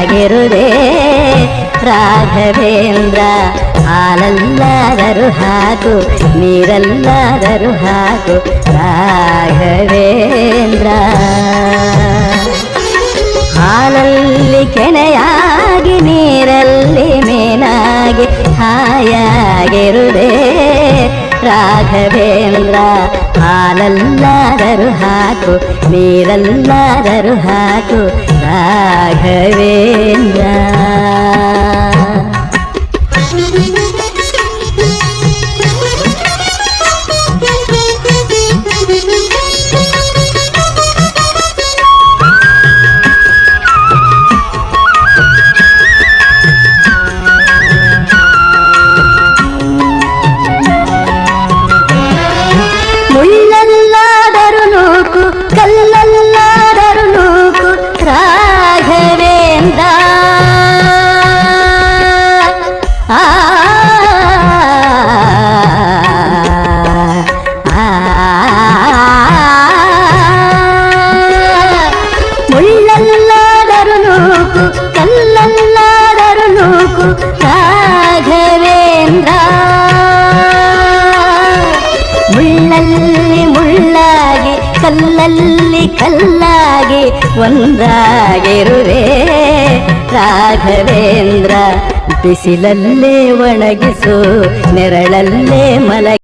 ಹಾಯಾಗಿರುವೆ ರಾಘವೇಂದ್ರ. ಹಾಲಲ್ಲಾದರೂ ಹಾಕು ನೀರಲ್ಲಾದರೂ ಹಾಕು ರಾಘವೇಂದ್ರ. ಹಾಲಲ್ಲಿ ಕೆನೆಯಾಗಿ ನೀರಲ್ಲಿ ಮೀನಾಗಿ ಹಾಯಾಗಿರುವೆ ರಾಘವೇಂದ್ರ. ಹಾಲಲ್ಲಾದರೂ ಹಾಕು ನೀರಲ್ಲಾದರೂ ಹಾಕು ರಾಘವೇಂದ್ರ. ಮುಳ್ಳಲ್ಲಾದರೂ ನೂಕು ಕಲ್ಲಲ್ಲಾದರೂ ನೂಕು ರಾಘವೇಂದ್ರ. ಮುಳ್ಳಲ್ಲಾದರೂ ನೂಕು ಕಲ್ಲಲ್ಲಾದರೂ ನೂಕು ರಾಘವೇಂದ್ರ. ಮುಳ್ಳಲ್ಲಿ ಮುಳ್ಳಾಗಿ ಕಲ್ಲಲ್ಲಿ ಕಲ್ಲಾಗಿ ಒಂದಾಗಿರುವೆ ರಾಘವೇಂದ್ರ. ಬಿಸಿಲಲ್ಲೇ ಒಣಗಿಸು ನೆರಳಲ್ಲೇ ಮಲಗಿ